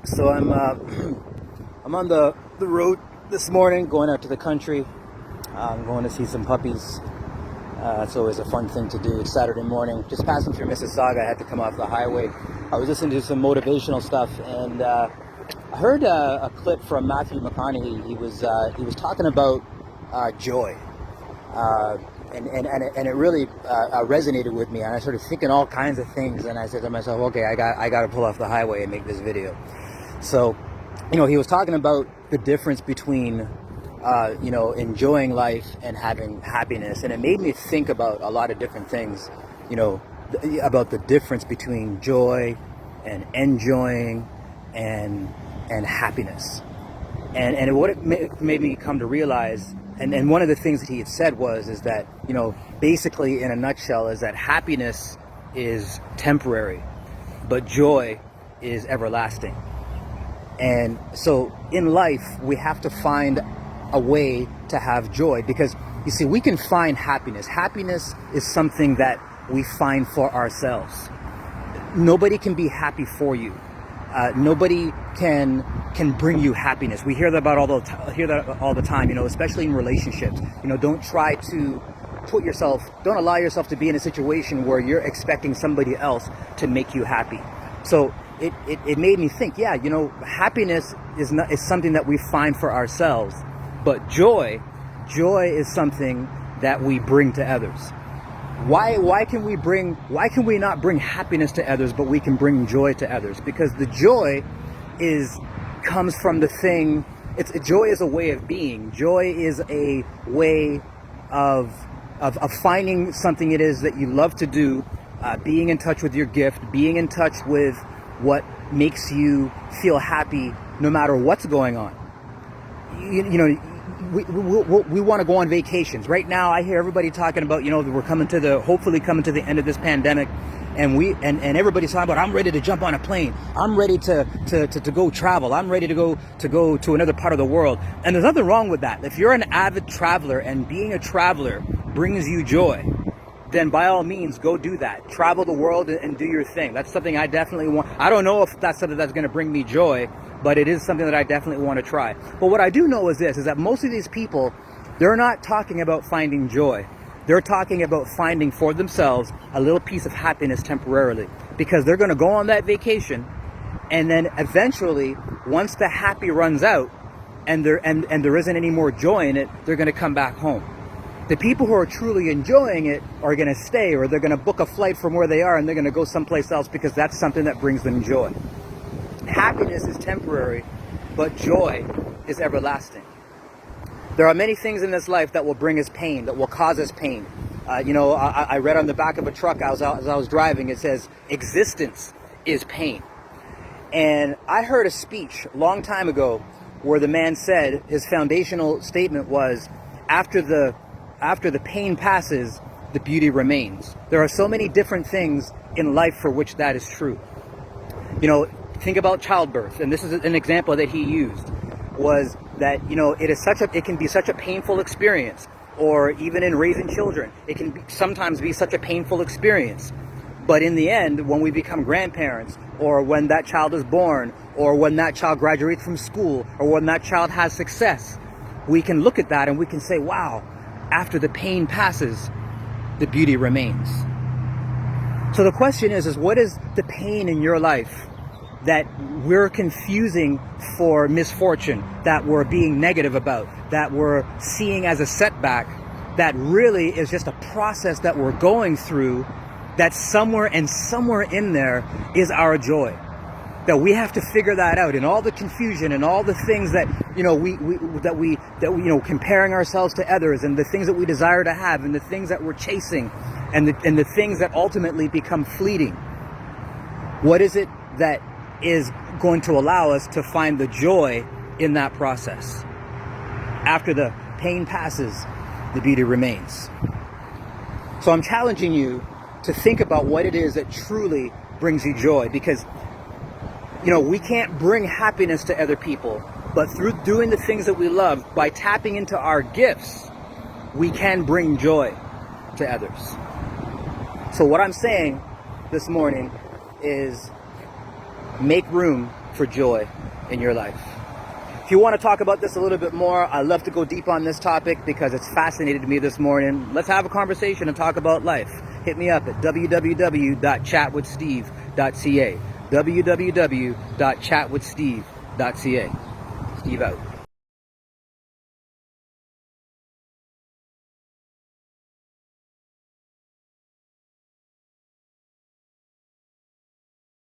So I'm on the road this morning, going out to the country. I'm going to see some puppies. It's always a fun thing to do. It's Saturday morning. Just passing through Mississauga, I had to come off the highway. I was listening to some motivational stuff, and I heard a clip from Matthew McConaughey. He was talking about joy. And it really resonated with me, and I started thinking all kinds of things, and I said to myself, okay, I got to pull off the highway and make this video. So, he was talking about the difference between enjoying life and having happiness, and it made me think about a lot of different things, about the difference between joy and enjoying and happiness. And what it made me come to realize, and one of the things that he had said is that, basically in a nutshell, is that happiness is temporary, but joy is everlasting. And so in life, we have to find a way to have joy, because you see, we can find happiness. Happiness is something that we find for ourselves. Nobody can be happy for you. Nobody can bring you happiness. We hear that all the time, especially in relationships. Don't try to don't allow yourself to be in a situation where you're expecting somebody else to make you happy. So it made me think, happiness is something that we find for ourselves, but joy is something that we bring to others. Why can we not bring happiness to others, but we can bring joy to others? Because the joy comes from the thing. Joy is a way of being. Joy is a way of finding something it is that you love to do, being in touch with your gift, being in touch with what makes you feel happy no matter what's going on. We want to go on vacations. Right now, I hear everybody talking about, we're hopefully coming to the end of this pandemic, and everybody's talking about, I'm ready to jump on a plane. I'm ready to go travel. I'm ready to go to another part of the world. And there's nothing wrong with that. If you're an avid traveler and being a traveler brings you joy, then by all means, go do that. Travel the world and do your thing. That's something I definitely want. I don't know if that's something that's going to bring me joy, but it is something that I definitely want to try. But what I do know is that most of these people, they're not talking about finding joy. They're talking about finding for themselves a little piece of happiness temporarily, because they're going to go on that vacation, and then eventually, once the happy runs out and there isn't any more joy in it, they're going to come back home. The people who are truly enjoying it are going to stay, or they're going to book a flight from where they are and they're going to go someplace else, because that's something that brings them joy. Happiness is temporary, but joy is everlasting. There are many things in this life that will bring us pain, that will cause us pain. I read on the back of a truck as I was driving, it says, existence is pain. And I heard a speech a long time ago where the man said, his foundational statement was, after the pain passes, the beauty remains. There are so many different things in life for which that is true. Think about childbirth, and this is an example that he used, was that, it can be such a painful experience, or even in raising children, it can sometimes be such a painful experience. But in the end, when we become grandparents, or when that child is born, or when that child graduates from school, or when that child has success, we can look at that and we can say, wow, after the pain passes, the beauty remains. So the question is what is the pain in your life that we're confusing for misfortune, that we're being negative about, that we're seeing as a setback, that really is just a process that we're going through, that somewhere in there is our joy? That we have to figure that out in all the confusion and all the things that we comparing ourselves to others, and the things that we desire to have, and the things that we're chasing, and the things that ultimately become fleeting. What is it that is going to allow us to find the joy in that process? After the pain passes, the beauty remains. So I'm challenging you to think about what it is that truly brings you joy, because we can't bring happiness to other people, but through doing the things that we love, by tapping into our gifts, we can bring joy to others. So what I'm saying this morning is make room for joy in your life. If you want to talk about this a little bit more, I'd love to go deep on this topic because it's fascinated me this morning. Let's have a conversation and talk about life. Hit me up at www.chatwithsteve.ca. www.chatwithsteve.ca. Steve out.